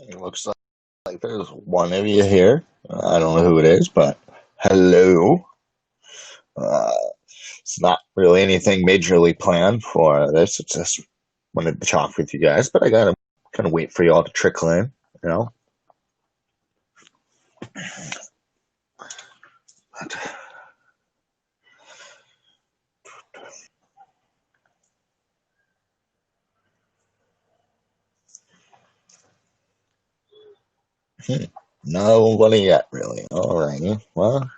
It looks like there's one of you here. I don't know who it is, but hello. Uh, it's not really anything majorly planned for this. It's just wanted to talk with you guys, but I gotta kind of wait for y'all to trickle in, you know. But, nobody yet, really. Alrighty. Well,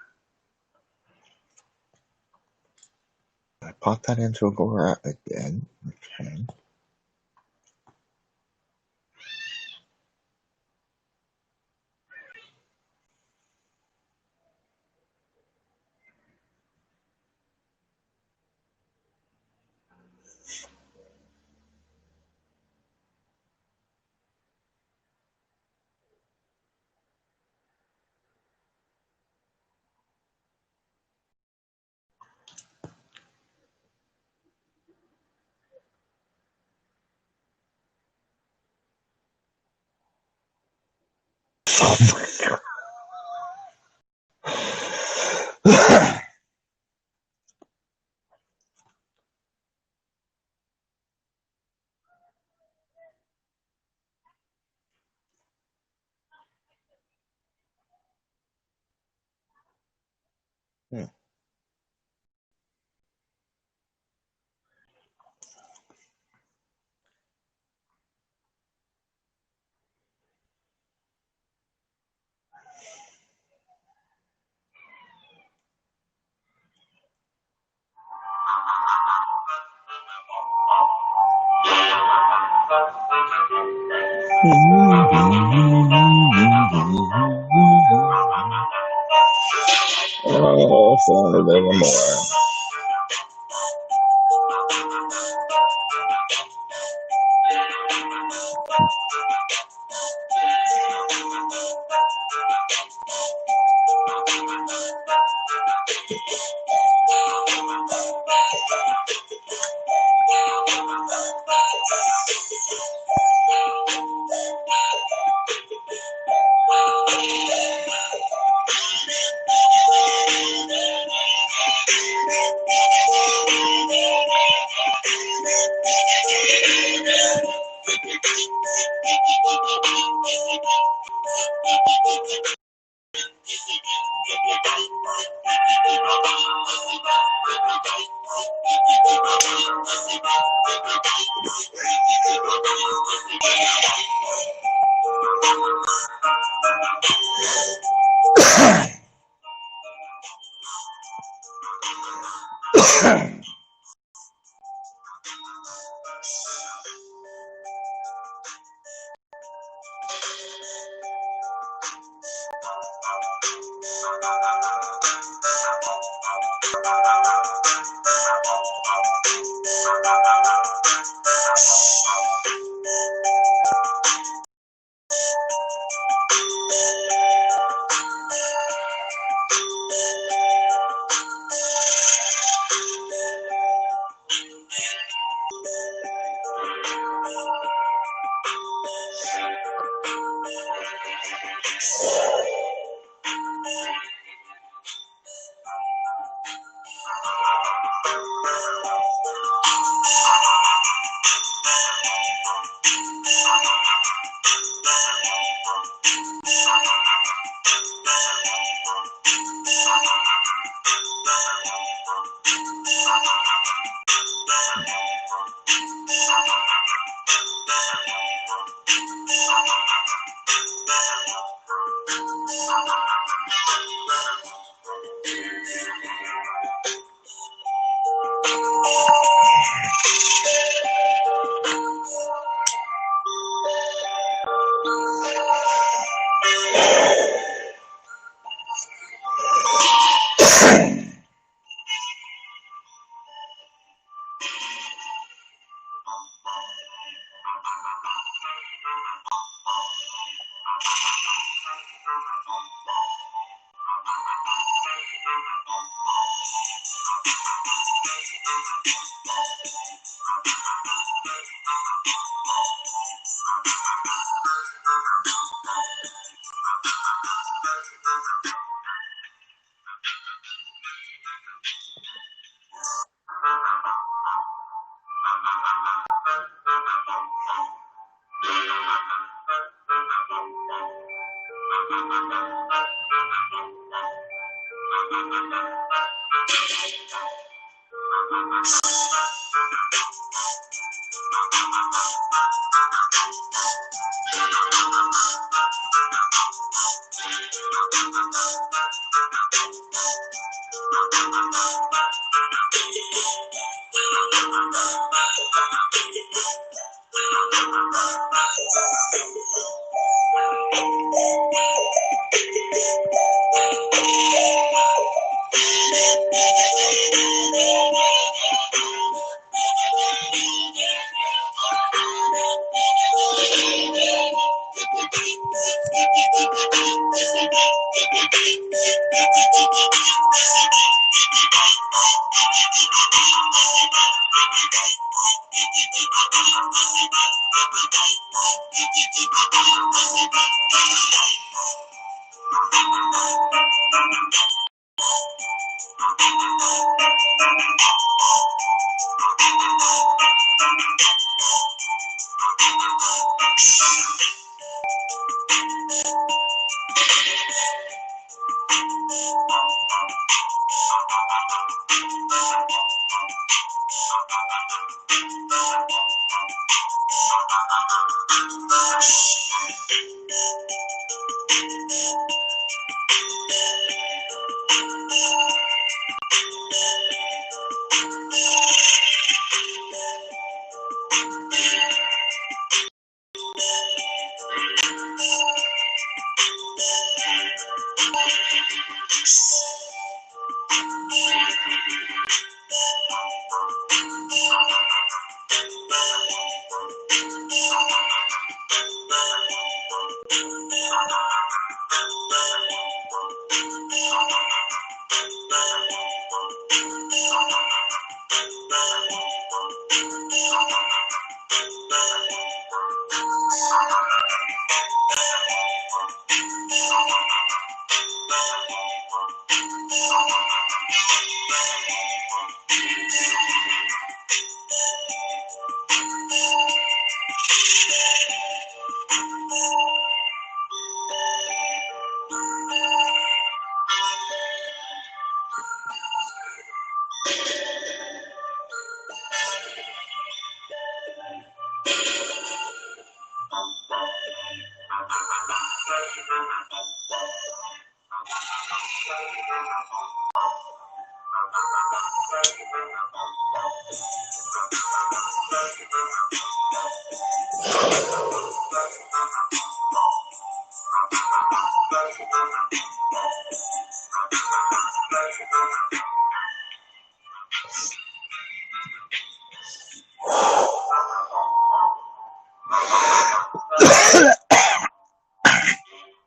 I pop that into Agora again. Okay. Hmm. Oh, forevermore.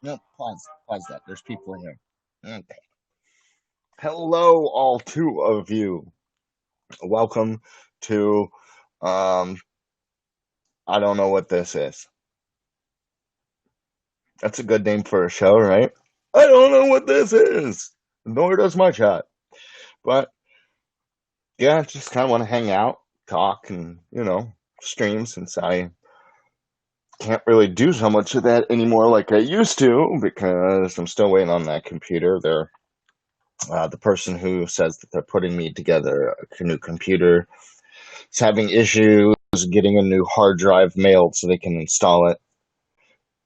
No, pause that. There's people in here. Okay. Hello, all two of you. Welcome to, um, I don't know what this is. That's a good name for a show, right? I don't know what this is. Nor does my chat. But yeah, I just kind of want to hang out, talk, and, stream since I can't really do so much of that anymore like I used to because I'm still waiting on that computer. The person who says that they're putting me together a new computer is having issues getting a new hard drive mailed so they can install it.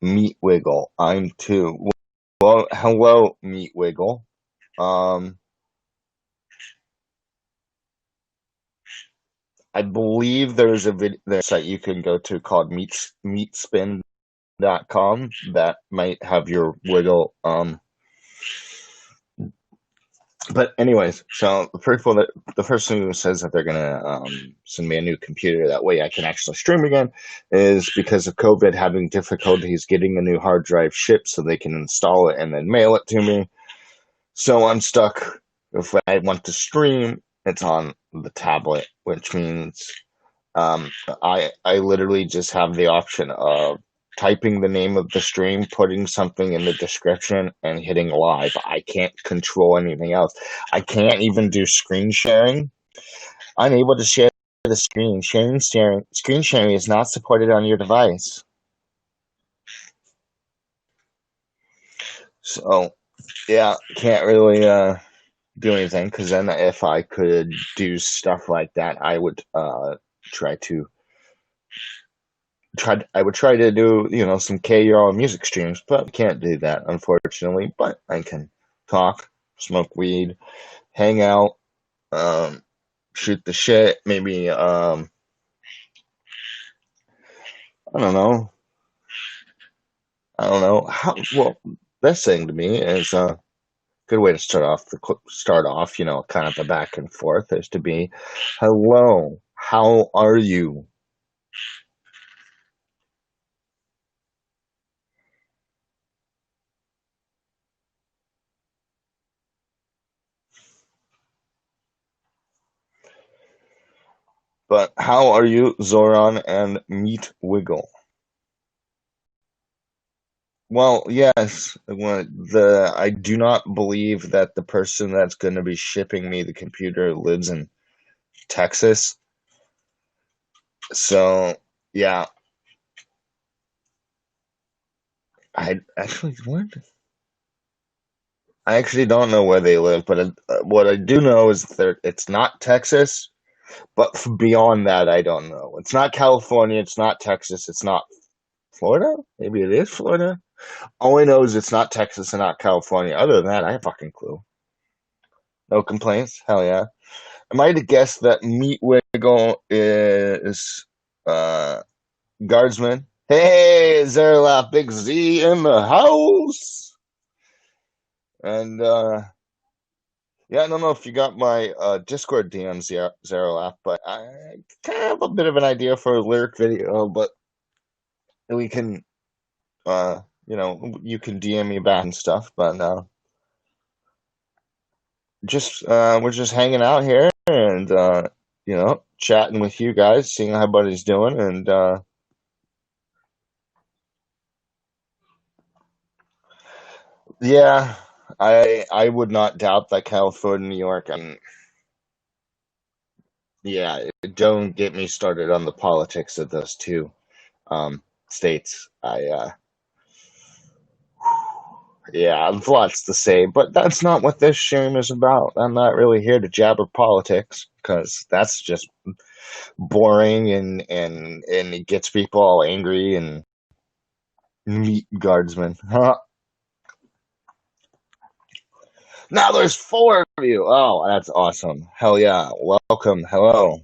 Meat Wiggle, I'm too. Well, hello, Meat Wiggle. I believe there's a site you can go to called meatspin.com that might have your Wiggle. But anyways, so the person who says that they're gonna send me a new computer that way I can actually stream again is because of COVID having difficulties getting a new hard drive shipped so they can install it and then mail it to me. So I'm stuck. If I want to stream, it's on the tablet, which means I literally just have the option of typing the name of the stream, putting something in the description, and hitting live. I can't control anything else. I can't even do screen sharing. Unable to share the screen. Screen sharing is not supported on your device. So, yeah, can't really do anything, because then if I could do stuff like that, I would try to I would try to do, some KURL music streams, but I can't do that, unfortunately. But I can talk, smoke weed, hang out, um, shoot the shit, maybe, I don't know. I don't know. Well, best thing to me is a good way to start off, kind of the back and forth is to be, hello, how are you? But how are you, Zoran and Meat Wiggle? Well, yes. I do not believe that the person that's going to be shipping me the computer lives in Texas. So, yeah, I actually what? I actually don't know where they live, but what I do know is that it's not Texas. But beyond that, I don't know. It's not California. It's not Texas. It's not Florida. Maybe it is Florida. All I know is it's not Texas and not California. Other than that, I have fucking clue. No complaints. Hell yeah. Am I to guess that Meat Wiggle is guardsman? Hey, is there a big Z in the house? And yeah, I don't know if you got my Discord DMs yet, Zerolaf, but I kind of have a bit of an idea for a lyric video, but we can, you can DM me back and stuff, but just we're just hanging out here and chatting with you guys, seeing how everybody's doing, and yeah, I would not doubt that California, New York, and yeah, don't get me started on the politics of those two states. Yeah, lots to say, but that's not what this stream is about. I'm not really here to jabber politics because that's just boring and it gets people all angry and meat guardsmen. Now there's four of you. Oh, that's awesome. Hell yeah. Welcome. Hello.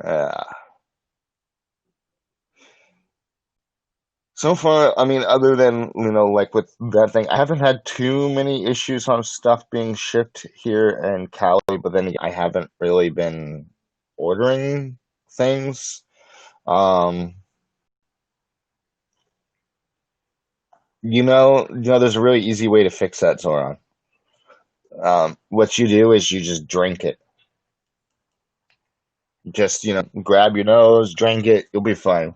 Uh, so far, I mean, other than, like with that thing, I haven't had too many issues on stuff being shipped here in Cali, but then I haven't really been ordering things. Um, there's a really easy way to fix that, Zoran. What you do is you just drink it. Just, grab your nose, drink it, you'll be fine.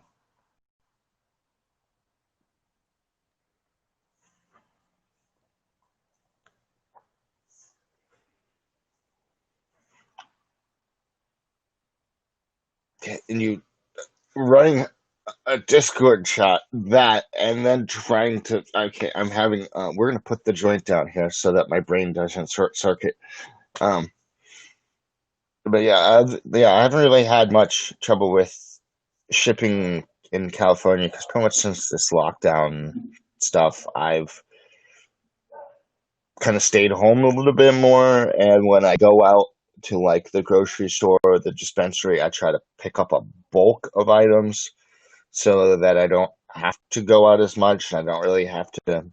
And you running a Discord chat that, and then trying to. Okay, I'm having. We're gonna put the joint down here so that my brain doesn't short circuit. Um, but yeah, I haven't really had much trouble with shipping in California because pretty much since this lockdown stuff, I've kind of stayed home a little bit more, and when I go out to like the grocery store or the dispensary, I try to pick up a bulk of items so that I don't have to go out as much. I don't really have to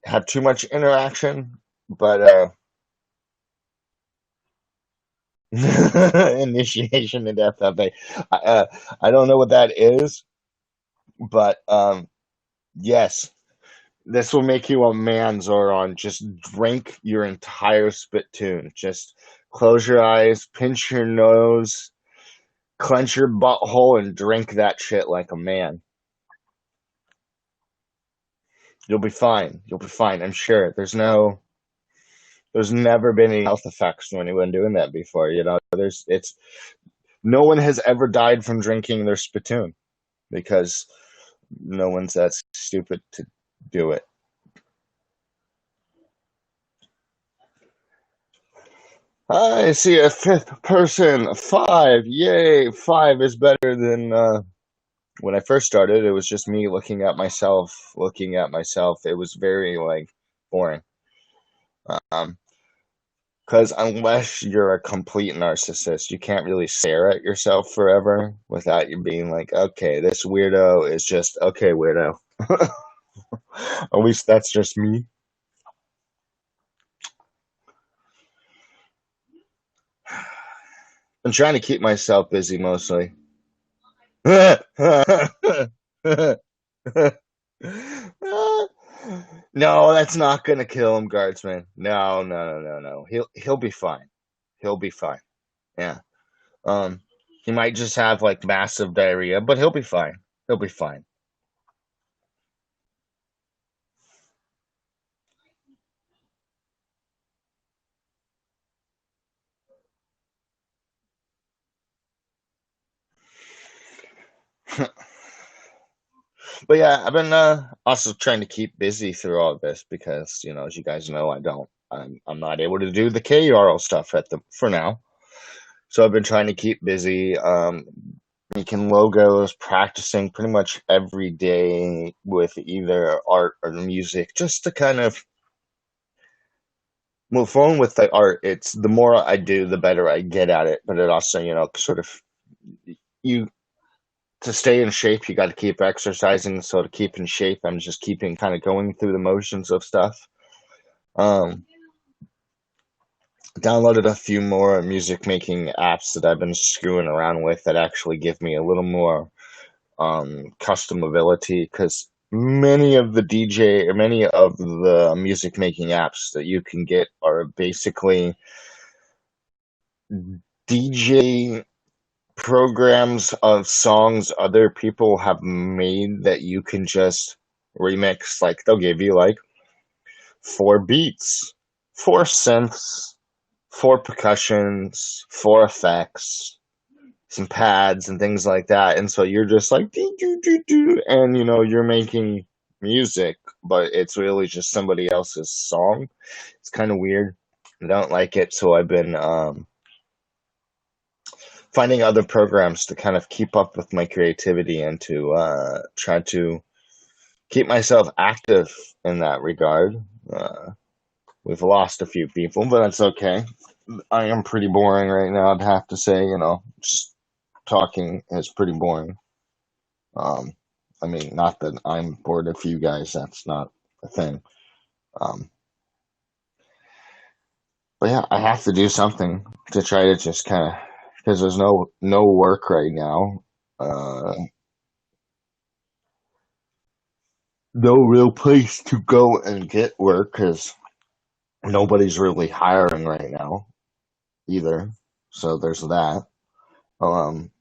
have too much interaction. But initiation into FFA, I don't know what that is, but yes, this will make you a man, Zoran. Just drink your entire spittoon. Just close your eyes, pinch your nose, clench your butthole, and drink that shit like a man. You'll be fine. You'll be fine. I'm sure. There's never been any health effects from anyone doing that before. No one has ever died from drinking their spittoon because no one's that stupid to do it. I see a fifth person. Five. Yay. Five is better than when I first started. It was just me looking at myself, looking at myself. It was very like boring. Um, because unless you're a complete narcissist, you can't really stare at yourself forever without you being like, okay, this weirdo is just okay, weirdo. At least that's just me. I'm trying to keep myself busy mostly. No, that's not gonna kill him, guardsman. No, no, no, no, no. He'll be fine. He'll be fine. Yeah. Um, he might just have like massive diarrhea, but he'll be fine. He'll be fine. But yeah, I've been also trying to keep busy through all of this because, as you guys know, I'm not able to do the KRL stuff at the for now. So I've been trying to keep busy, making logos, practicing pretty much every day with either art or music, just to kind of move forward with the art. It's the more I do, the better I get at it. But it also, sort of you to stay in shape, you got to keep exercising. So to keep in shape, I'm just keeping kind of going through the motions of stuff. Um, Downloaded a few more music making apps that I've been screwing around with that actually give me a little more custom ability because many of the music making apps that you can get are basically DJ programs of songs other people have made that you can just remix. Like they'll give you like four beats, four synths, four percussions, four effects, some pads and things like that. And so you're just like doo, doo, doo, doo, and you're making music, but it's really just somebody else's song. It's kind of weird. I don't like it, so I've been finding other programs to kind of keep up with my creativity and to try to keep myself active in that regard. We've lost a few people, but that's okay. I am pretty boring right now, I'd have to say. Just talking is pretty boring. Um, I mean, not that I'm bored of you guys, that's not a thing. Um, but yeah, I have to do something to try to just kind of, because there's no work right now. No real place to go and get work because nobody's really hiring right now either. So there's that. Um,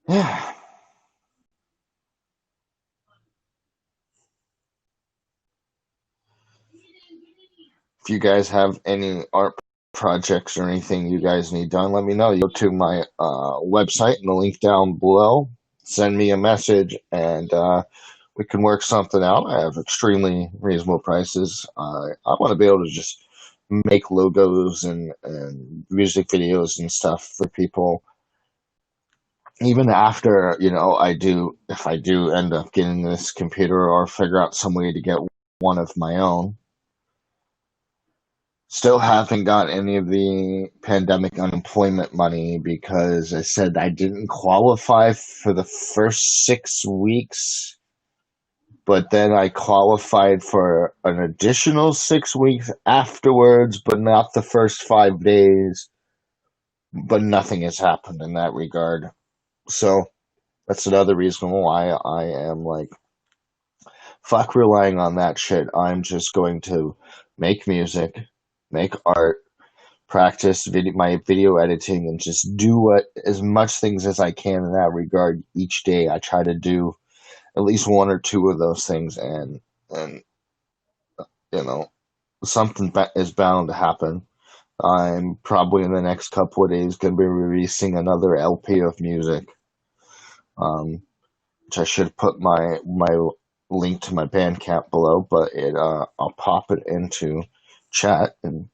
yeah. If you guys have any art projects or anything you guys need done, let me know. You go to my website in the link down below. Send me a message and we can work something out. I have extremely reasonable prices. I want to be able to just make logos and music videos and stuff for people even after if I do end up getting this computer or figure out some way to get one of my own. Still haven't got any of the pandemic unemployment money because I said I didn't qualify for the first 6 weeks, but then I qualified for an additional 6 weeks afterwards, but not the first 5 days. But nothing has happened in that regard. So that's another reason why I am like, fuck relying on that shit. I'm just going to make music, make art, practice my video editing, and just do as much things as I can in that regard each day. I try to do at least one or two of those things, and you know something is bound to happen. I'm probably in the next couple of days going to be releasing another LP of music. Which I should put my link to my Bandcamp below, but I'll pop it into chat, and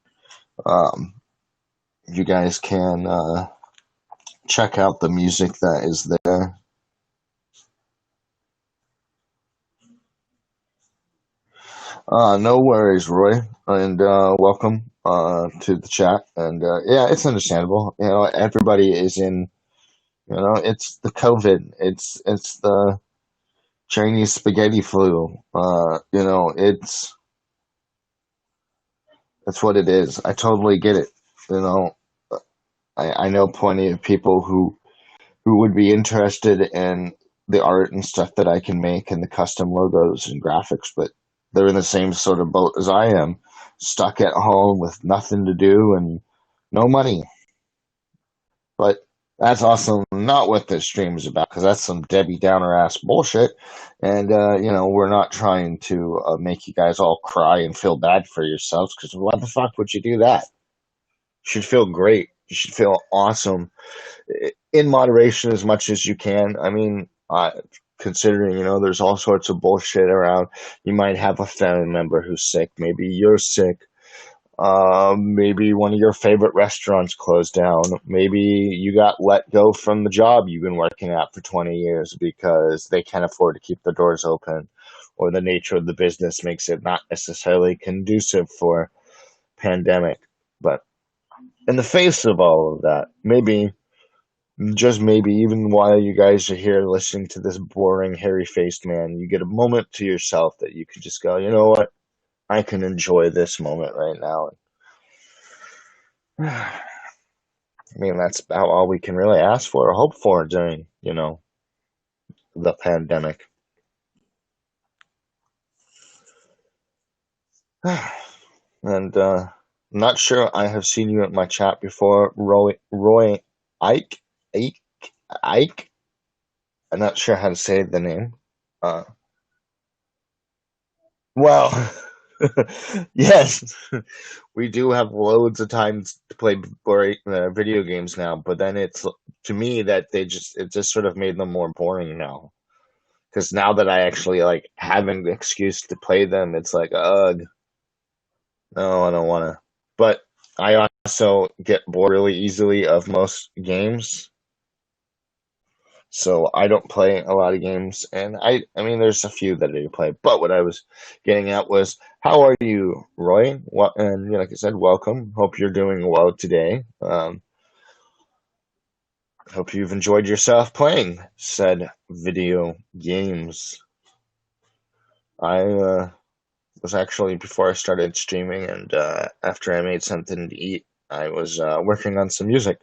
um, you guys can check out the music that is there. No worries, Roy, and welcome to the chat. And yeah, it's understandable. Everybody is in. It's the COVID. It's the Chinese spaghetti flu. It's what it is. I totally get it. You know, I know plenty of people who would be interested in the art and stuff that I can make and the custom logos and graphics, but they're in the same sort of boat as I am, stuck at home with nothing to do and no money. But that's also not what this stream is about, because that's some Debbie Downer ass bullshit. And, we're not trying to make you guys all cry and feel bad for yourselves, because why the fuck would you do that? You should feel great. You should feel awesome in moderation as much as you can. I mean, considering, there's all sorts of bullshit around. You might have a family member who's sick. Maybe you're sick. Maybe one of your favorite restaurants closed down. Maybe you got let go from the job you've been working at for 20 years because they can't afford to keep the doors open, or the nature of the business makes it not necessarily conducive for pandemic. But in the face of all of that, maybe, just maybe, even while you guys are here listening to this boring, hairy-faced man, you get a moment to yourself that you can just go, you know what? I can enjoy this moment right now. I mean, that's about all we can really ask for or hope for during, the pandemic. And I'm not sure I have seen you in my chat before, Roy Ike, Ike, Ike. I'm not sure how to say the name. Uh, well, yes, we do have loads of times to play video games now, but then it's, to me, that it just sort of made them more boring now. Because now that I actually like have an excuse to play them, it's like, ugh, no, I don't want to. But I also get bored really easily of most games, so I don't play a lot of games. And I mean, there's a few that I do play. But what I was getting at was, how are you, Roy? What? And like I said, welcome. Hope you're doing well today. Hope you've enjoyed yourself playing said video games. I was actually, before I started streaming, and after I made something to eat, I was working on some music.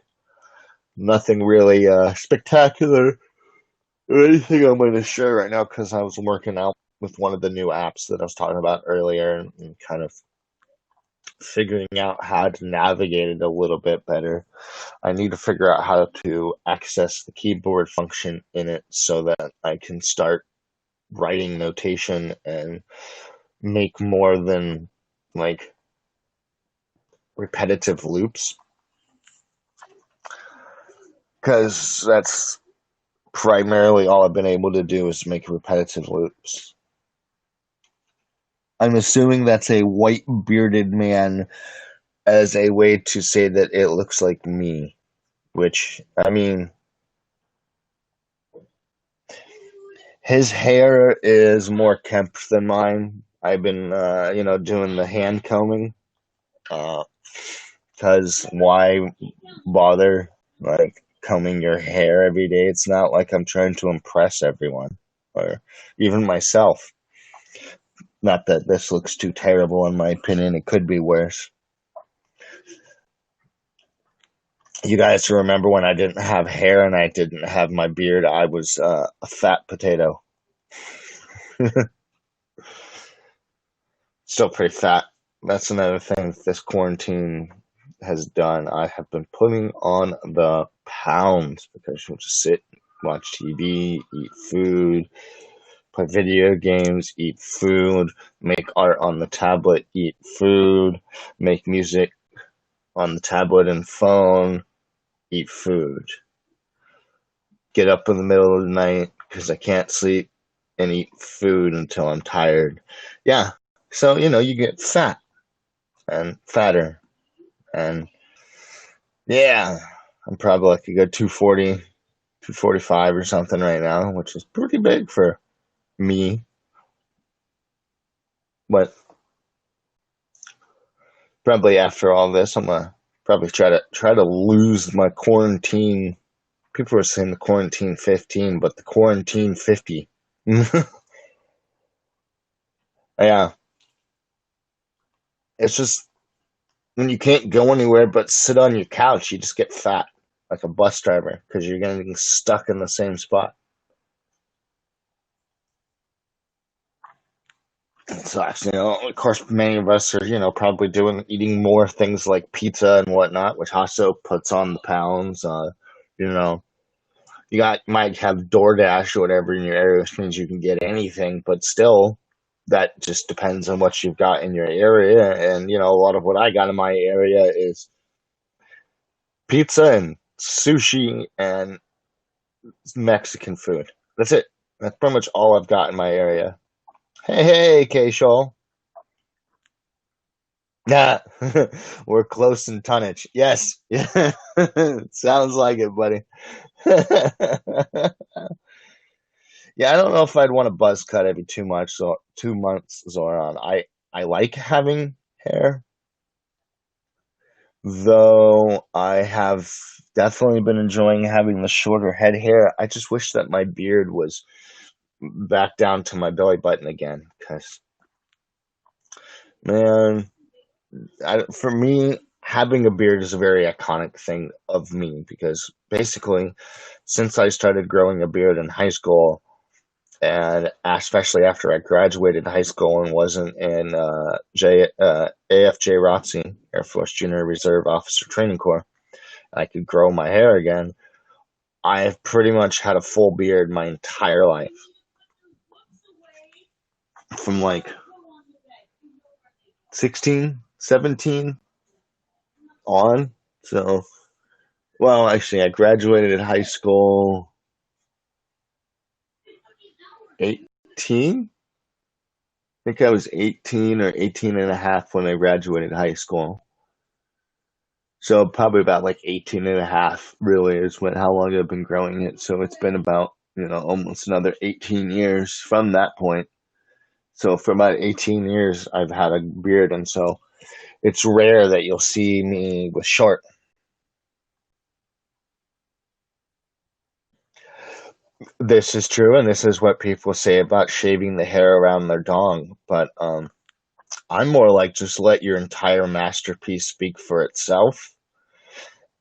Nothing really spectacular or anything I'm going to share right now, because I was working out with one of the new apps that I was talking about earlier, and kind of figuring out how to navigate it a little bit better. I need to figure out how to access the keyboard function in it so that I can start writing notation and make more than like repetitive loops, because that's primarily all I've been able to do is make repetitive loops. I'm assuming that's a white bearded man as a way to say that it looks like me, which, I mean, his hair is more kempt than mine. I've been, doing the hand combing, because why bother, like, combing your hair every day? It's not like I'm trying to impress everyone, or even myself. Not that this looks too terrible, in my opinion. It could be worse. You guys remember when I didn't have hair and I didn't have my beard? I was a fat potato. Still pretty fat. That's another thing this quarantine has done. I have been putting on the pounds, because you'll just sit, watch TV, eat food, play video games, eat food, make art on the tablet, eat food, make music on the tablet and phone, eat food. Get up in the middle of the night because I can't sleep, and eat food until I'm tired. Yeah, so you get fat. and fatter. And yeah, I'm probably like a good 240, 245 or something right now, which is pretty big for me. But probably after all this, I'm gonna probably try to lose my quarantine. People are saying the quarantine 15, but the quarantine 50. Yeah, it's just when you can't go anywhere but sit on your couch, you just get fat like a bus driver because you're getting stuck in the same spot. It sucks, Of course, many of us are, probably eating more things like pizza and whatnot, which also puts on the pounds. You know, might have DoorDash or whatever in your area, which means you can get anything, but still, that just depends on what you've got in your area. And a lot of what I got in my area is pizza and sushi and Mexican food. That's it. That's pretty much all I've got in my area. Hey, hey, K-Shoal. Nah, we're close in tonnage. Yes, yeah, sounds like it, buddy. Yeah, I don't know if I'd want a buzz cut every 2 months. So 2 months, Zoran. I like having hair, though. I have definitely been enjoying having the shorter head hair. I just wish that my beard was back down to my belly button again, because man, for me, having a beard is a very iconic thing of me because basically, since I started growing a beard in high school, and especially after I graduated high school and wasn't in AFJ ROTC, Air Force Junior Reserve Officer Training Corps, I could grow my hair again. I've pretty much had a full beard my entire life. From like 16, 17 on. So, well, actually, I graduated high school 18. I think I was 18 or 18 and a half when I graduated high school. So probably about like 18 and a half really is how long I've been growing it. So it's been about, almost another 18 years from that point. So for about 18 years, I've had a beard. And so it's rare that you'll see me with short. This is true. And this is what people say about shaving the hair around their dong. But I'm more like just let your entire masterpiece speak for itself.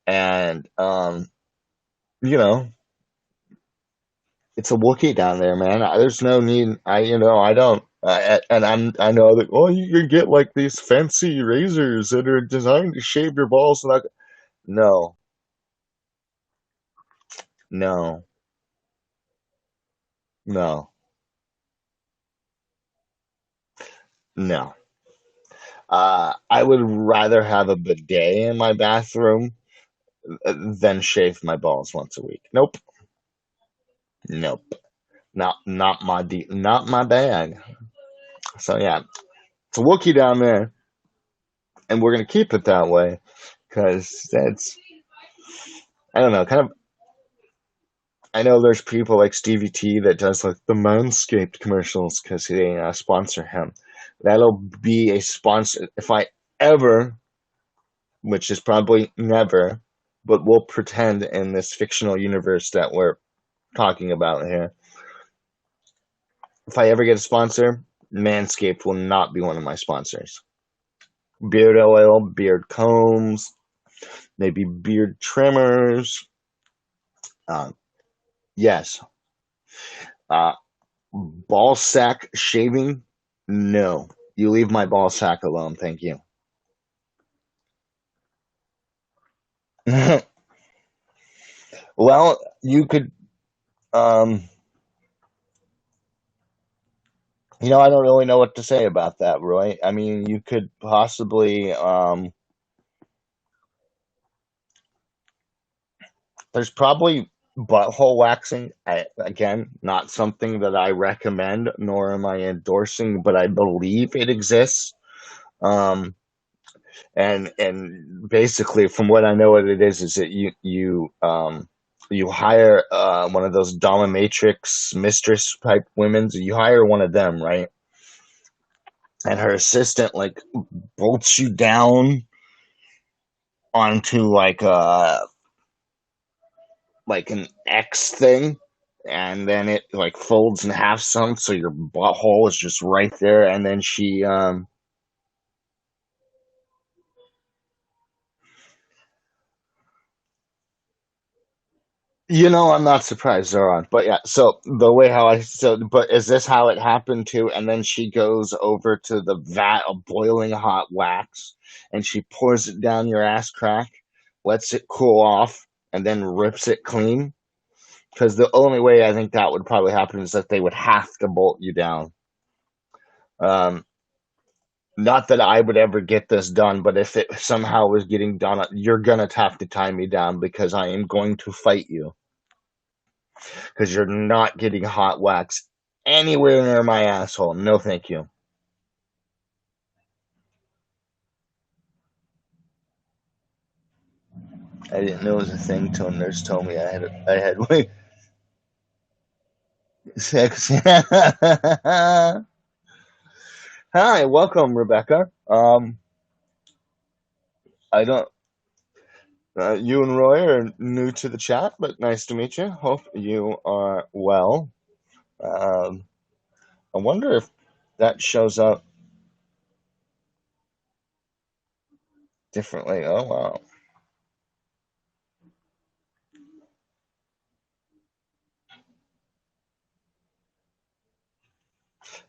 And, you know, it's a Wookiee down there, man. There's no need. I don't. I know that. Oh, you can get like these fancy razors that are designed to shave your balls. No, no, no, no. I would rather have a bidet in my bathroom than shave my balls once a week. Nope, nope. Not my bag. So yeah, it's a Wookiee down there, and we're gonna keep it that way because that's I don't know, kind of. I know there's people like Stevie T that does like the Manscaped commercials because they sponsor him. That'll be a sponsor if I ever, which is probably never, but we'll pretend in this fictional universe that we're talking about here. If I ever get a sponsor, Manscaped will not be one of my sponsors. Beard oil, beard combs, maybe beard trimmers. Yes. Uh, Ball sack shaving? No. You leave my ball sack alone, thank you. Well, you could, um, I don't really know what to say about that, Roy. I mean, you could possibly, there's probably butthole waxing. Again, not something that I recommend, nor am I endorsing, but I believe it exists. Um, And basically, from what I know, what it is that you hire one of those dominatrix mistress type women. You hire one of them, right? And her assistant like bolts you down onto like an X thing, and then it like folds in half some, so your butthole is just right there. And then she I'm not surprised they're on. But yeah, so the way how but is this how it happened too? And then she goes over to the vat of boiling hot wax and she pours it down your ass crack, lets it cool off, and then rips it clean. Because the only way I think that would probably happen is that they would have to bolt you down. Um, Not that I would ever get this done, but if it somehow was getting done, you're gonna have to tie me down because I am going to fight you. Because you're not getting hot wax anywhere near my asshole. No, thank you. I didn't know it was a thing till nurse told me I had wait sex. Hi, welcome, Rebecca. I don't. You and Roy are new to the chat, but nice to meet you. Hope you are well. Um, I wonder if that shows up differently. Oh wow.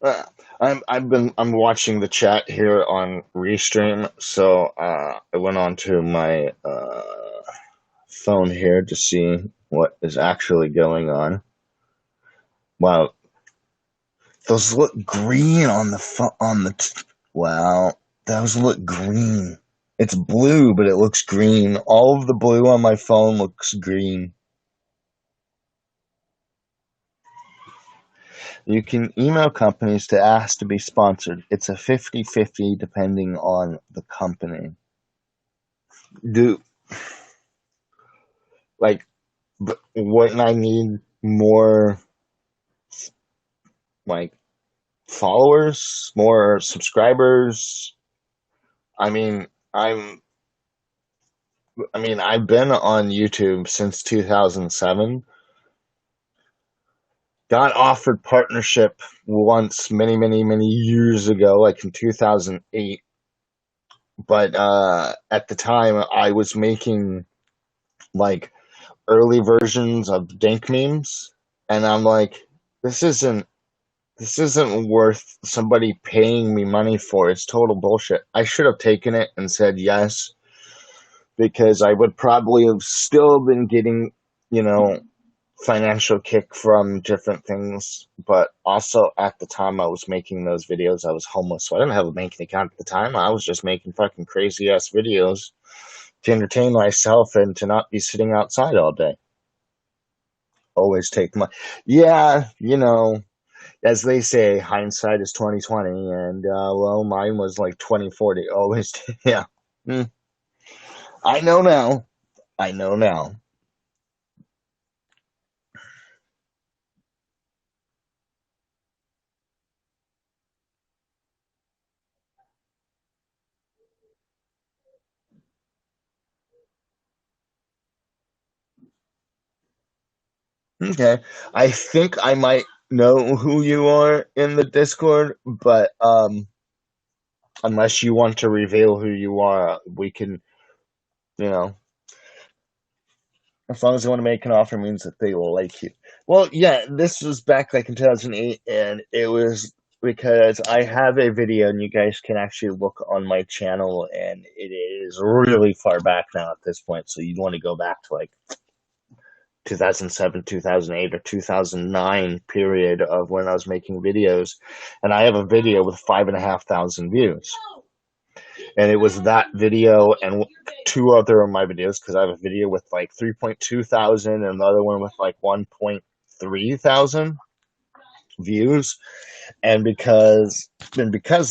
Uh, I'm watching the chat here on Restream, so I went on to my phone here to see what is actually going on. Wow, those look green on the wow, those look green. It's blue, but it looks green. All of the blue on my phone looks green. You can email companies to ask to be sponsored. It's a 50-50 depending on the company. Do like but wouldn't I need more like followers, more subscribers? I mean, I'm I've been on YouTube since 2007. Got offered partnership once many, many, many years ago, like in 2008. But at the time I was making like early versions of dank memes, and I'm like, this isn't this isn't worth somebody paying me money for. It's total bullshit. I should have taken it and said yes, because I would probably have still been getting, financial kick from different things. But also at the time I was making those videos, I was homeless. So I didn't have a banking account at the time. I was just making fucking crazy ass videos to entertain myself and to not be sitting outside all day. Always take my, yeah, as they say, hindsight is 2020, and well, mine was like 2040. Always, yeah. Mm. I know now. I know now. Okay, I think I might know who you are in the Discord, but unless you want to reveal who you are, we can, you know, as long as they want to make an offer, means that they will like you. Well, yeah, this was back like in 2008, and it was because I have a video, and you guys can actually look on my channel, and it is really far back now at this point. So you'd want to go back to like 2007, 2008, or 2009 period of when I was making videos, and I have a video with 5,500 views. And it was that video and two other of my videos, because I have a video with like 3.2 thousand and another one with like 1.3 thousand views. And because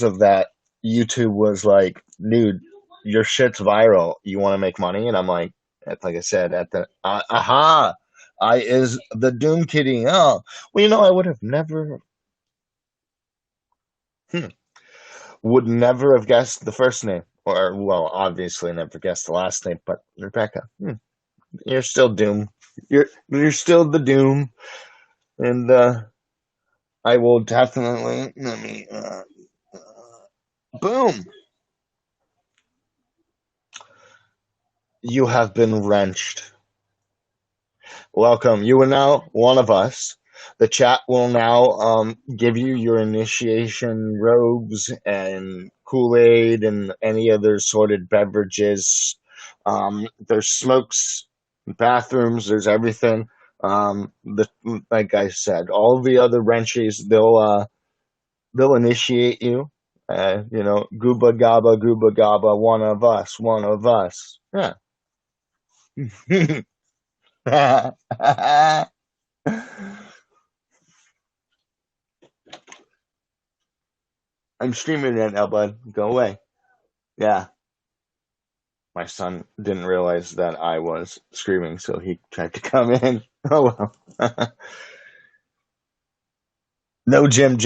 of that, YouTube was like, dude, your shit's viral. You want to make money? And I'm like I said, at the aha, I is the Doom Kitty. Oh, well, I would have never, hmm, would never have guessed the first name, or well, obviously never guessed the last name. But Rebecca, you're still Doom. You're still the Doom, and I will definitely let me boom. You have been wrenched. Welcome. You are now one of us. The chat will now give you your initiation robes and Kool-Aid and any other sorted beverages. There's smokes, bathrooms, there's everything. Like I said, all the other wrenches, they'll initiate you. Gooba gaba, one of us, one of us. Yeah. I'm streaming right now, bud. Go away. Yeah. My son didn't realize that I was screaming, so he tried to come in. Oh well. No, Jim,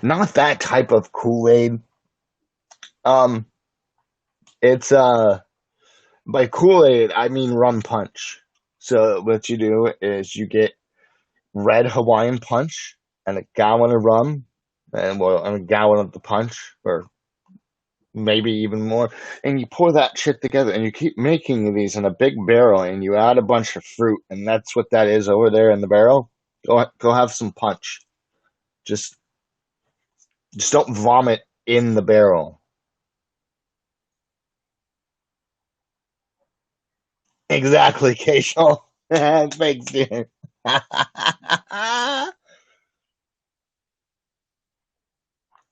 not that type of Kool-Aid. Um, it's by Kool-Aid I mean rum punch. So what you do is you get red Hawaiian punch and a gallon of rum, and a gallon of the punch, or maybe even more, and you pour that shit together, and you keep making these in a big barrel, and you add a bunch of fruit, and that's what that is over there in the barrel. Go have some punch. Just don't vomit in the barrel. Exactly, Keishal. Thanks, dude.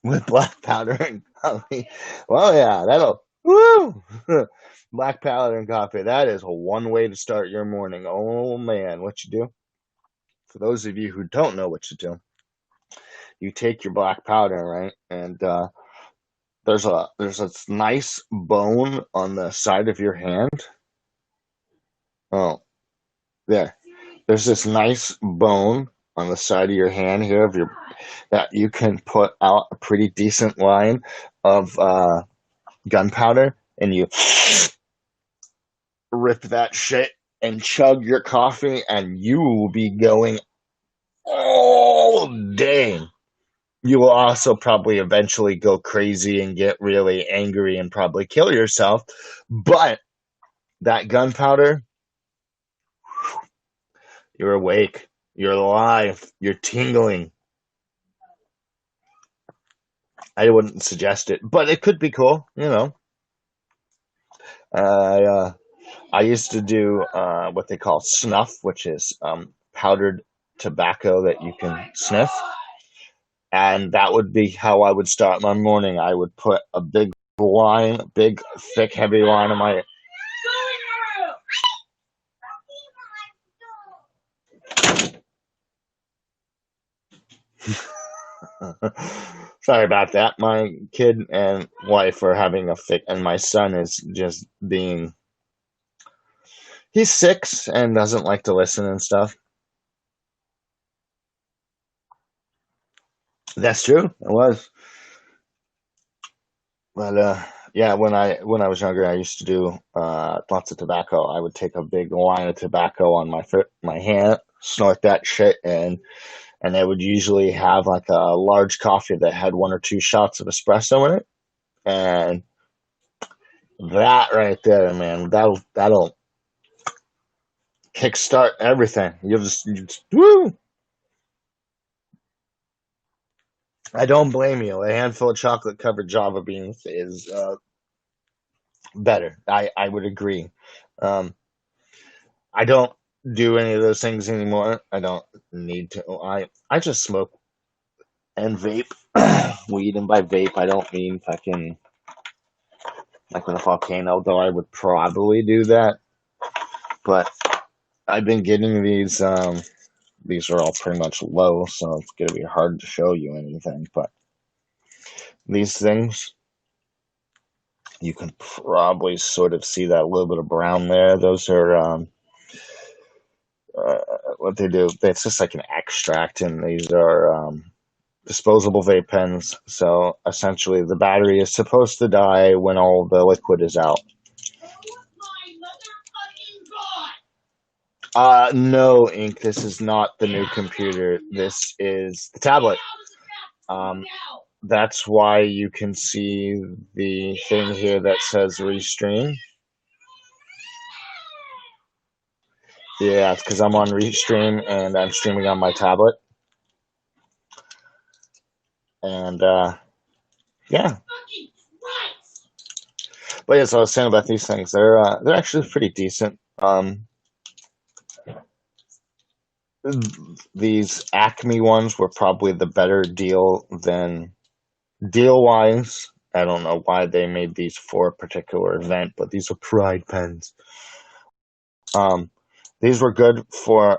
With black powder and coffee. Well, yeah, that'll woo. Black powder and coffee. That is one way to start your morning. Oh man, what you do? For those of you who don't know what you do, you take your black powder, right? And there's a nice bone on the side of your hand. Oh, there. There's this nice bone on the side of your hand here that you can put out a pretty decent line of gunpowder, and you rip that shit and chug your coffee, and you will be going all day. You will also probably eventually go crazy and get really angry and probably kill yourself. But that gunpowder, you're awake, you're alive, you're tingling. I wouldn't suggest it, but it could be cool, I used to do what they call snuff, which is powdered tobacco that you can sniff. And that would be how I would start my morning. I would put a big, thick, heavy line of my. Sorry about that. My kid and wife are having a fit, and my son is just being. He's 6 and doesn't like to listen and stuff. That's true. It was. But yeah, when I was younger, I used to do lots of tobacco. I would take a big line of tobacco on my hand, snort that shit, and they would usually have like a large coffee that had 1 or 2 shots of espresso in it, and that right there, man, that'll kickstart everything. You just woo. I don't blame you. A handful of chocolate covered Java beans is better. I would agree. Um, I don't do any of those things anymore. I don't need to. I just smoke and vape weed, and by vape I don't mean fucking like in a volcano, though I would probably do that. But I've been getting these. These are all pretty much low, so it's gonna be hard to show you anything. But these things, You can probably sort of see that little bit of brown there. Those are what they do. It's just like an extract, and these are disposable vape pens. So essentially, the battery is supposed to die when all the liquid is out. No, Ink. This is not the new computer. This is the tablet. Um, that's why you can see the thing here that says Restream. Yeah, it's because I'm on Restream and I'm streaming on my tablet. And yeah. But yeah, so I was saying about these things. They're actually pretty decent. These Acme ones were probably the better deal wise. I don't know why they made these for a particular event, but these are Pride pens. These were good for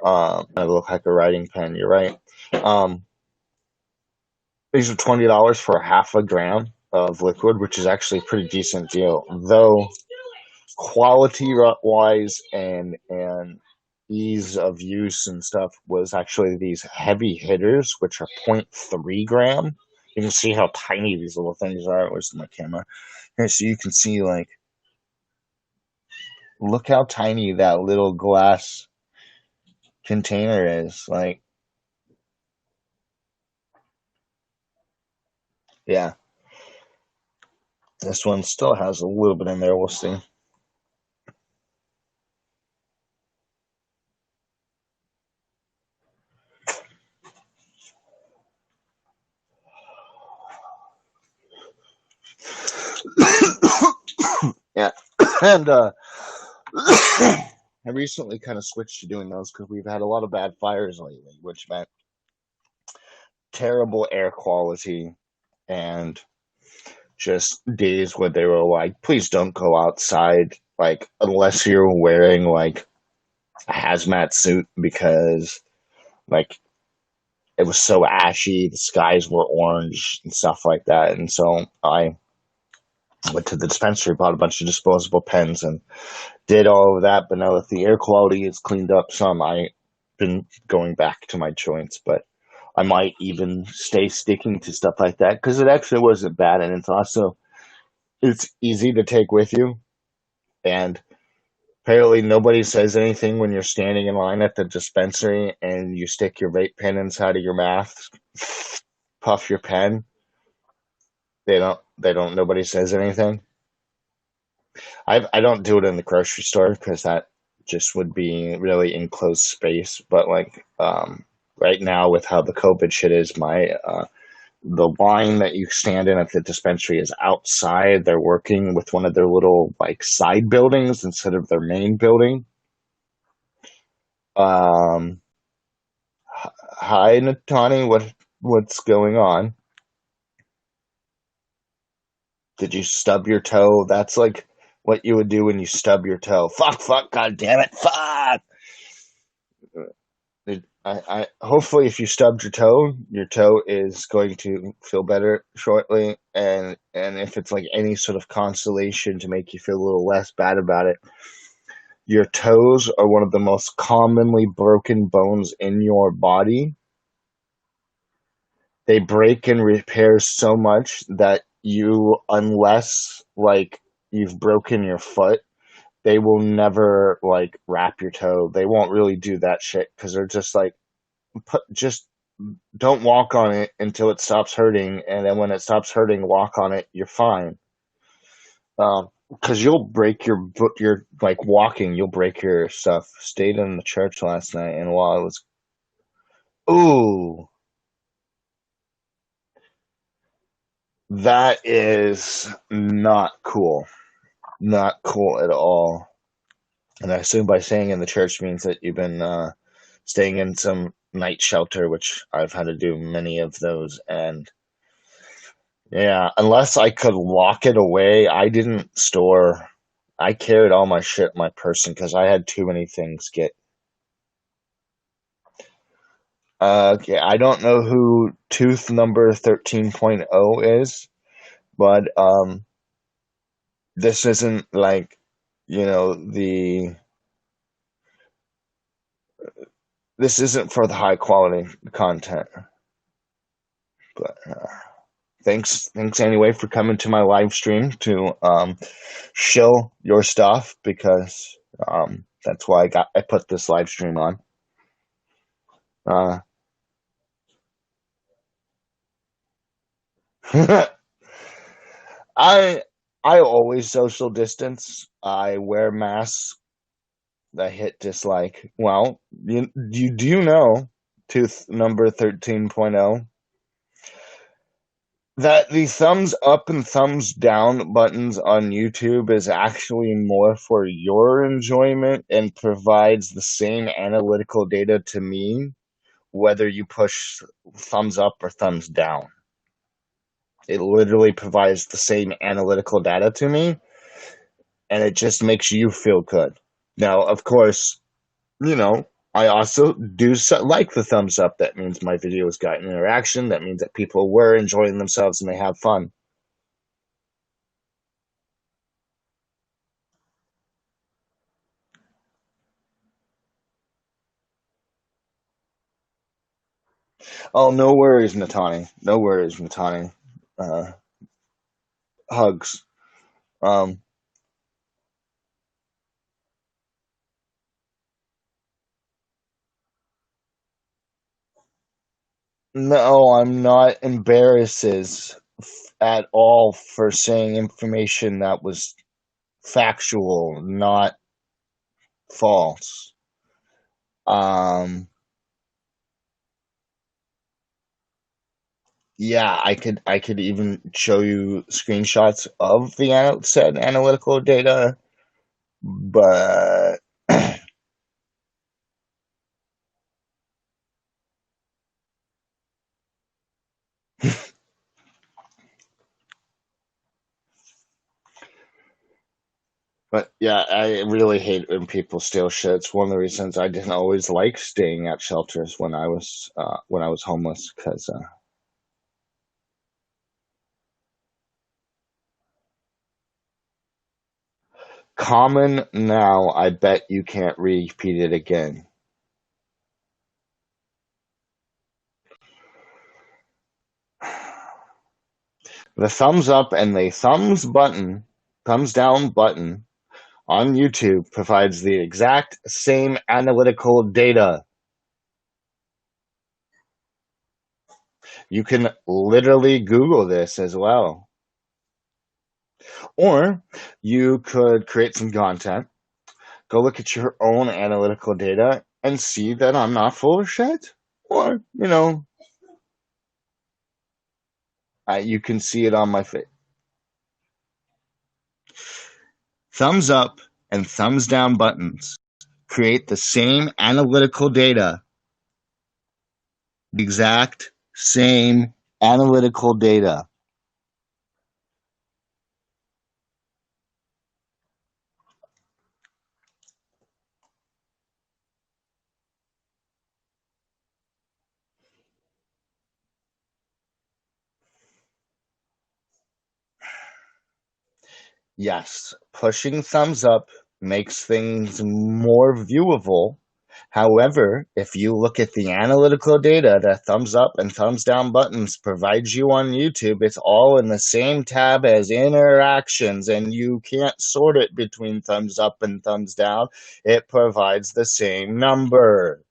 they look like a writing pen. You're right. These are $20 for half a gram of liquid, which is actually a pretty decent deal. Though quality wise and ease of use and stuff was actually these heavy hitters, which are 0.3 gram. You can see how tiny these little things are. Where's my camera? Here, so you can see, like, look how tiny that little glass container is. Like, yeah. This one still has a little bit in there. We'll see. Yeah. And I recently kind of switched to doing those because we've had a lot of bad fires lately, which meant terrible air quality and just days where they were like, please don't go outside, like, unless you're wearing, like, a hazmat suit because, like, it was so ashy, the skies were orange and stuff like that. And so I went to the dispensary, bought a bunch of disposable pens, and did all of that. But now that the air quality is cleaned up some, I've been going back to my joints. But I might even stay sticking to stuff like that because it actually wasn't bad, and it's easy to take with you. And apparently nobody says anything when you're standing in line at the dispensary and you stick your vape pen inside of your mouth, puff your pen. Nobody says anything. I don't do it in the grocery store because that just would be really enclosed space. But like right now with how the COVID shit is, the line that you stand in at the dispensary is outside. They're working with one of their little like side buildings instead of their main building. Hi Natani, what's going on? Did you stub your toe? That's like what you would do when you stub your toe. Fuck, god damn it, fuck. Hopefully if you stubbed your toe is going to feel better shortly, and if it's like any sort of consolation to make you feel a little less bad about it, your toes are one of the most commonly broken bones in your body. They break and repair so much that unless like you've broken your foot, they will never like wrap your toe. They won't really do that shit because they're just like, just don't walk on it until it stops hurting, and then when it stops hurting, walk on it. You're fine. Because you'll break your like walking, you'll break your stuff. Stayed in the church last night, and while I was, ooh, that is not cool. Not cool at all. And I assume by staying in the church means that you've been staying in some night shelter, which I've had to do many of those. And yeah, unless I could lock it away, I carried all my shit in my person because I had too many things get. Okay, I don't know who tooth number 13.0 is, but This isn't like, the this isn't for the high quality content. But thanks anyway for coming to my live stream to show your stuff, because that's why I put this live stream on. Uh, I I always social distance. I wear masks. I hit dislike. Well, do you know, tooth number 13.0, that the thumbs up and thumbs down buttons on YouTube is actually more for your enjoyment and provides the same analytical data to me, whether you push thumbs up or thumbs down. It literally provides the same analytical data to me, and it just makes you feel good. Now, of course, I also do like the thumbs up. That means my videos got interaction. That means that people were enjoying themselves and they have fun. Oh, no worries, Natani. No worries, Natani. Uh, Hugs. Um, no, I'm not embarrassed at all for saying information that was factual, not false. Um, yeah, I could even show you screenshots of the said analytical data, but but yeah, I really hate when people steal shit. It's one of the reasons I didn't always like staying at shelters when I was homeless, because common now. I bet you can't repeat it again. The thumbs up and the thumbs down button on YouTube provides the exact same analytical data. You can literally Google this as well. Or you could create some content, go look at your own analytical data, and see that I'm not full of shit. Or, you can see it on my face. Thumbs up and thumbs down buttons create the same analytical data, the exact same analytical data. Yes, pushing thumbs up makes things more viewable. However, if you look at the analytical data that thumbs up and thumbs down buttons provide you on YouTube, it's all in the same tab as interactions, and you can't sort it between thumbs up and thumbs down. It provides the same number.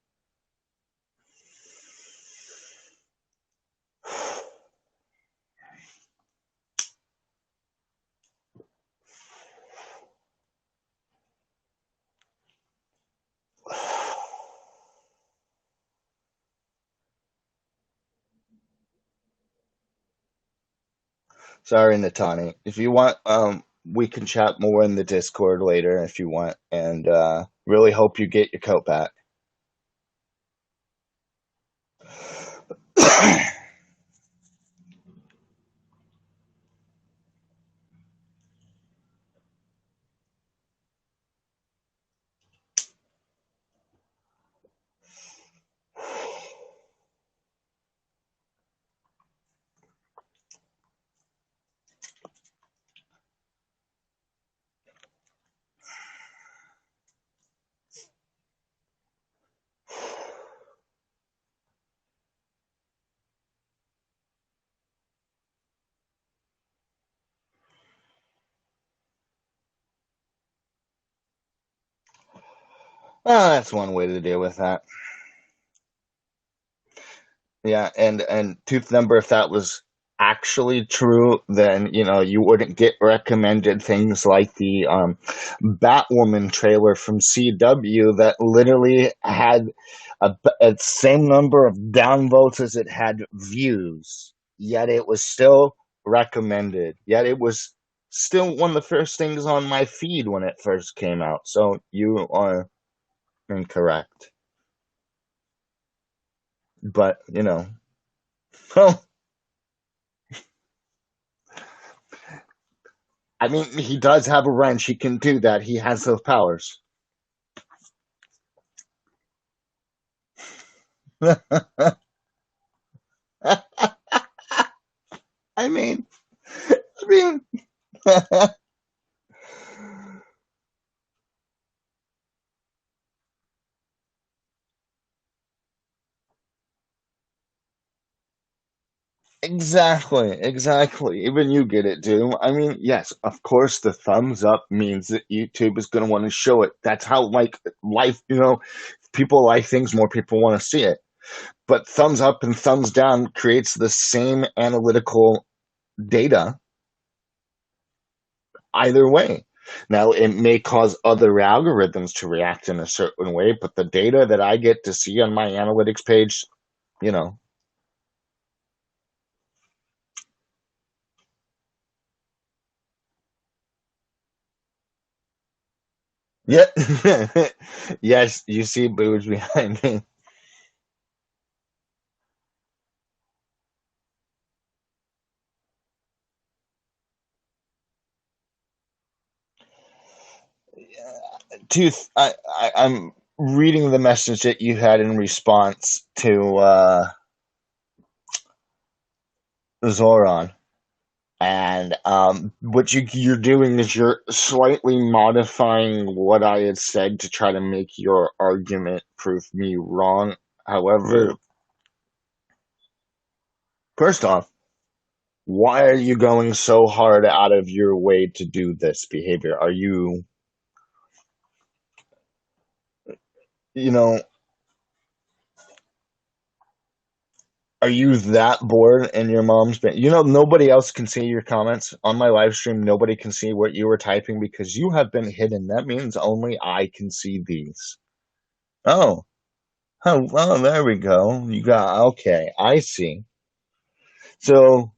Sorry, Natani. If you want, we can chat more in the Discord later if you want, and really hope you get your coat back. Well, that's one way to deal with that. Yeah, and tooth number, if that was actually true, then you wouldn't get recommended things like the Batwoman trailer from CW that literally had a same number of downvotes as it had views, yet it was still recommended. Yet it was still one of the first things on my feed when it first came out. So you are incorrect. But, well, I mean, he does have a wrench. He can do that. He has those powers. I mean, I mean, exactly, exactly. Even you get it, too. I mean, yes, of course, the thumbs up means that YouTube is going to want to show it. That's how, like, life, people like things, more people want to see it. But thumbs up and thumbs down creates the same analytical data either way. Now, it may cause other algorithms to react in a certain way, but the data that I get to see on my analytics page, you know, yeah, yes, you see boobs behind me. Tooth, I'm reading the message that you had in response to Zoran. And what you're doing is you're slightly modifying what I had said to try to make your argument prove me wrong. However, first off, why are you going so hard out of your way to do this behavior? You know, are you that bored in your mom's bed? Nobody else can see your comments on my live stream. Nobody can see what you were typing because you have been hidden. That means only I can see these. Oh, oh, well, there we go. You got, okay, I see. So,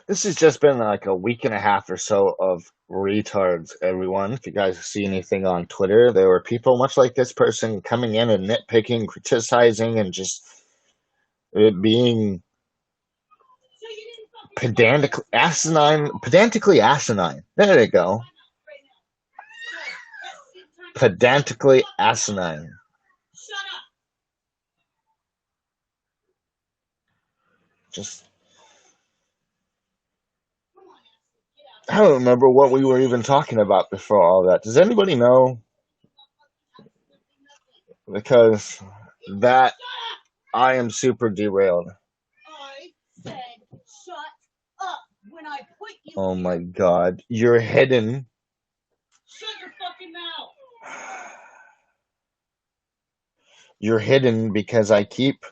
this has just been like a week and a half or so of retards, everyone. If you guys see anything on Twitter, there were people much like this person coming in and nitpicking, criticizing, and just it being pedantically asinine. There you go. Pedantically asinine. Just, I don't remember what we were even talking about before all that. Does anybody know? Because that I am super derailed. Oh my god. You're hidden. You're hidden because I keep.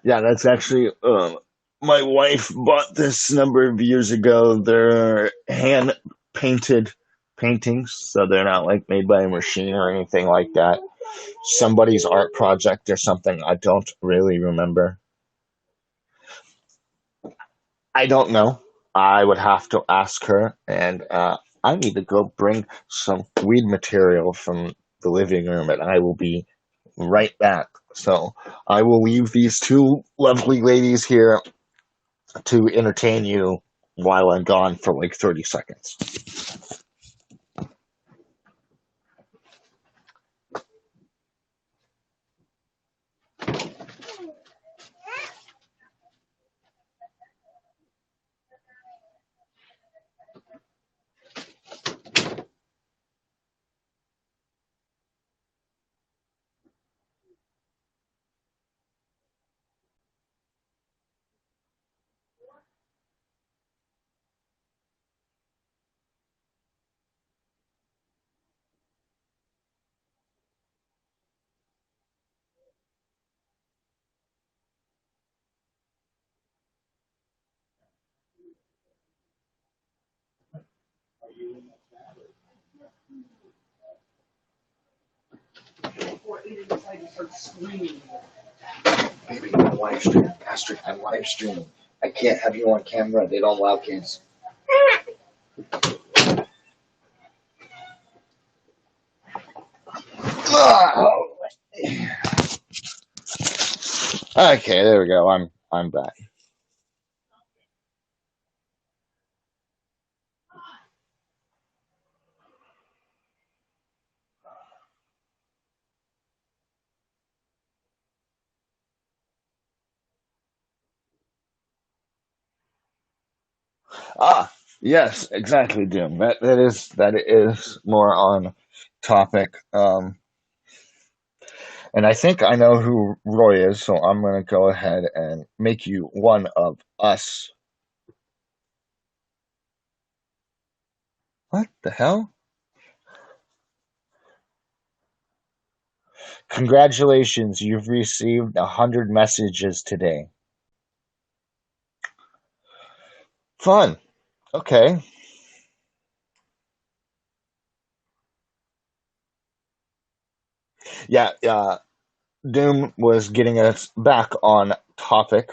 Yeah, that's actually. My wife bought this number of years ago. They're hand painted paintings, so they're not like made by a machine or anything like that. Somebody's art project or something. I don't really remember. I don't know. I would have to ask her, and I need to go bring some weed material from the living room, and I will be right back. So I will leave these two lovely ladies here to entertain you while I'm gone for like 30 seconds. Baby, I'm live streaming. Astrid, I'm live streaming. I can't have you on camera. They don't allow kids. Okay, there we go. I'm back. Ah, yes, exactly, Jim. That is more on topic. And I think I know who Roy is, so I'm going to go ahead and make you one of us. What the hell? Congratulations, you've received 100 messages today. Fun. Okay. Yeah, Doom was getting us back on topic.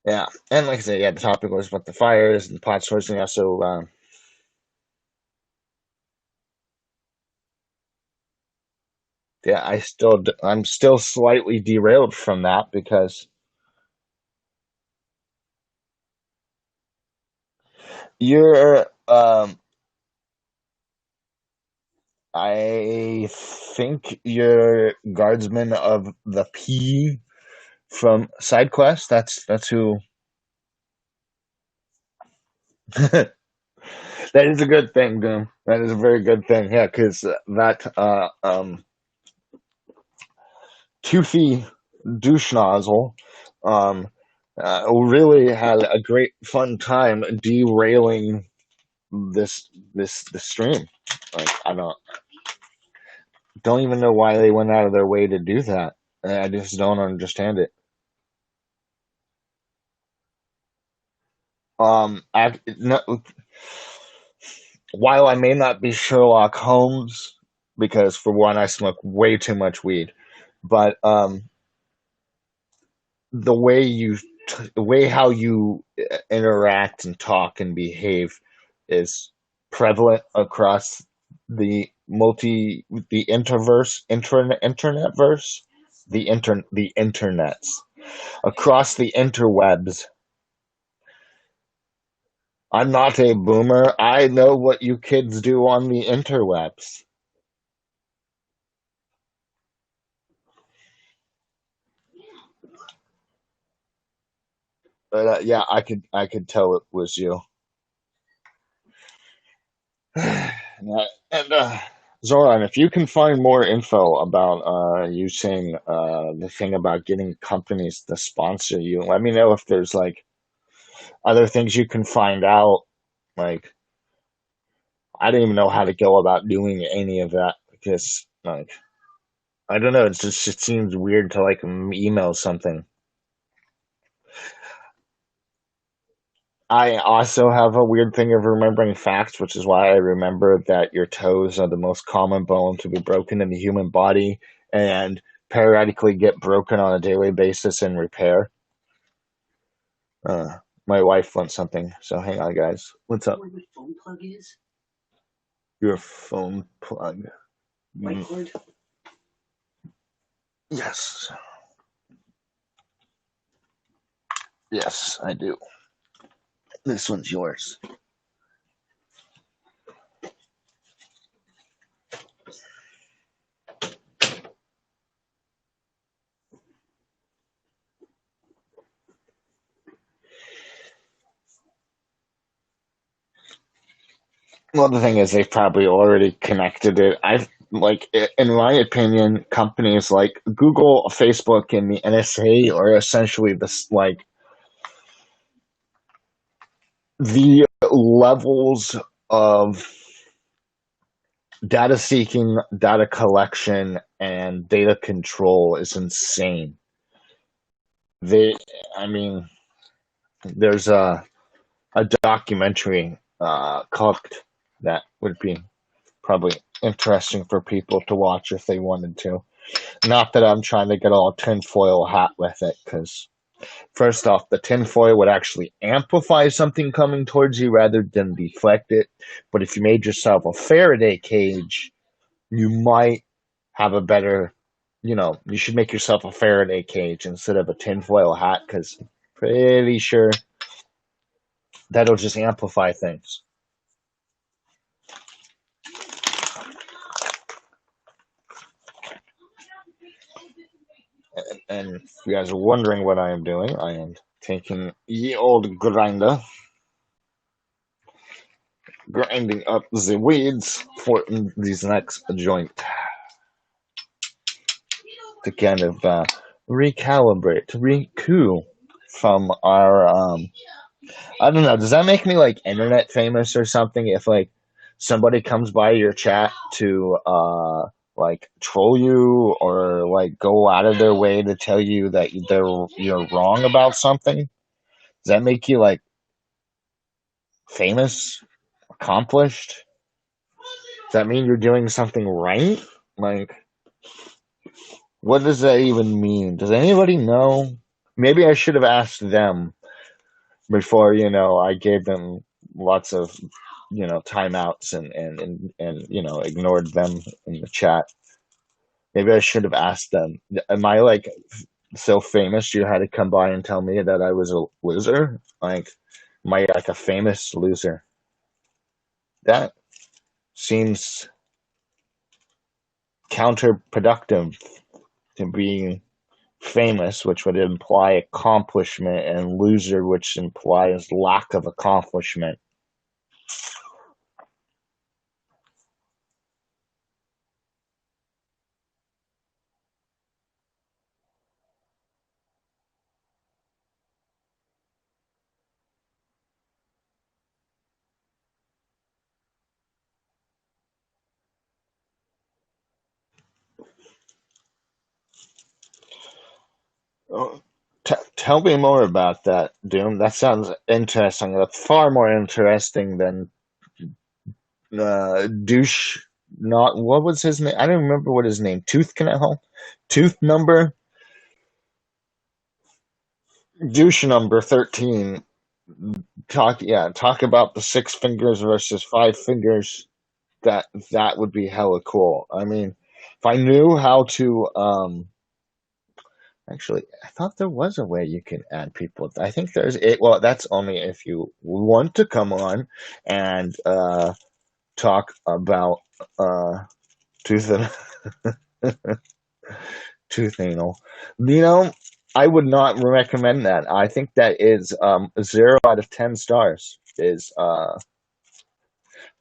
Yeah, and like I said, yeah, the topic was about the fires and pot sourcing. Also, yeah, I'm still slightly derailed from that because you're, I think you're guardsman of the P from SideQuest. That's who. That is a good thing, Doom. That is a very good thing. Yeah, because that toothy douche nozzle um, really had a great fun time derailing this stream. Like I don't even know why they went out of their way to do that. I just don't understand it. No, while I may not be Sherlock Holmes, because for one, I smoke way too much weed, but the way the way how you interact and talk and behave is prevalent across the internet verse, the internets, across the interwebs. I'm not a boomer. I know what you kids do on the interwebs. But yeah, I could tell it was you. Yeah, and Zoran, if you can find more info about you saying the thing about getting companies to sponsor you, let me know if there's like other things you can find out. Like I don't even know how to go about doing any of that because like I don't know. It seems weird to like email something. I also have a weird thing of remembering facts, which is why I remember that your toes are the most common bone to be broken in the human body and periodically get broken on a daily basis in repair. My wife wants something, so hang on, guys. What's up? Where your phone plug is? Your phone plug. White cord? Yes. Yes, I do. This one's yours. Well, the thing is, they've probably already connected it. In my opinion, companies like Google, Facebook, and the NSA are essentially the levels of data seeking, data collection, and data control is insane. They, I mean, there's a documentary called that would be probably interesting for people to watch if they wanted to. Not that I'm trying to get all tinfoil hat with it, because first off, the tinfoil would actually amplify something coming towards you rather than deflect it. But if you made yourself a Faraday cage, you might have a better, you should make yourself a Faraday cage instead of a tinfoil hat, because pretty sure that'll just amplify things. And if you guys are wondering what I am doing, I am taking ye old grinder, grinding up the weeds for this next joint to kind of recalibrate, recoup from our I don't know, does that make me like internet famous or something if like somebody comes by your chat to like troll you or like go out of their way to tell you that you're wrong about something? Does that make you like famous, accomplished? Does that mean you're doing something right? Like, what does that even mean? Does anybody know? Maybe I should have asked them before, I gave them lots of, timeouts and ignored them in the chat. Maybe I should have asked them. Am I like so famous you had to come by and tell me that I was a loser? Like, am I like a famous loser? That seems counterproductive to being famous, which would imply accomplishment, and loser, which implies lack of accomplishment. Oh, tell me more about that, Doom. That sounds interesting. That's far more interesting than douche. Not what was his name? I don't remember what his name. Tooth Canal, Tooth Number, Douche Number 13. Talk about the 6 fingers versus 5 fingers. That would be hella cool. I mean, if I knew how to actually, I thought there was a way you can add people. I think there's it. Well, that's only if you want to come on and talk about tooth and tooth anal. I would not recommend that. I think that is 0 out of 10 stars is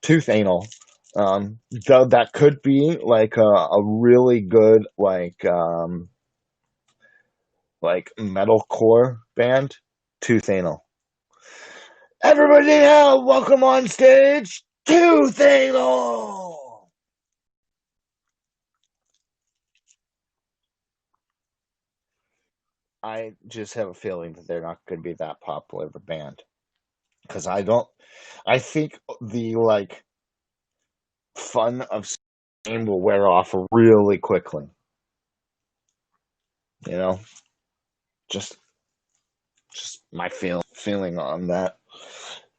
tooth anal. Though that could be like a really good like metalcore band, Tooth Anal. Everybody now, welcome on stage, Tooth Anal! I just have a feeling that they're not going to be that popular of a band. because I don't. I think the like fun of game will wear off really quickly. You know, just my feeling on that.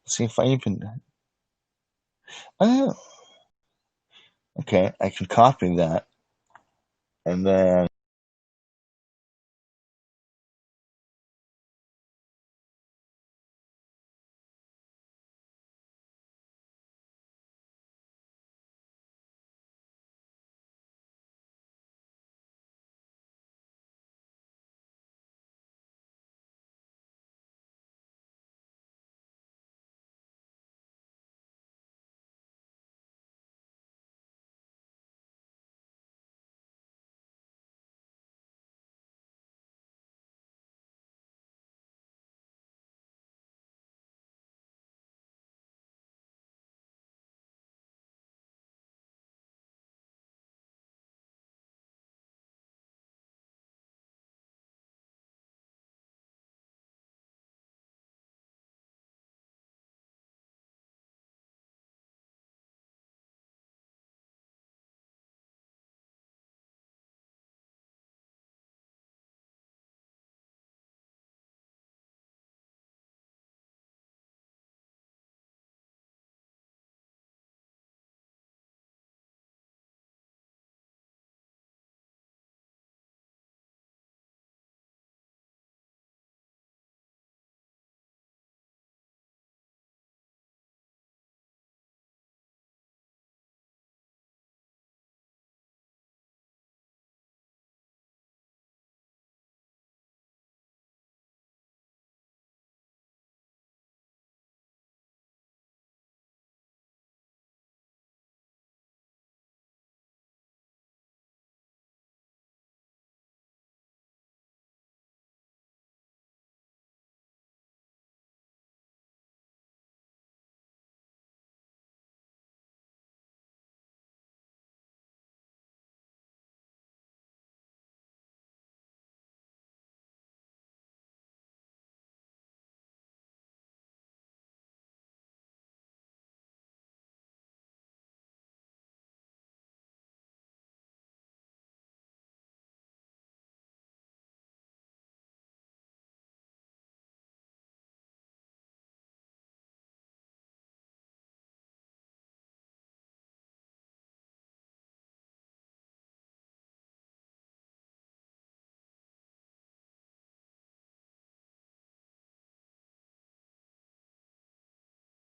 See if I even. Oh, okay. I can copy that, and then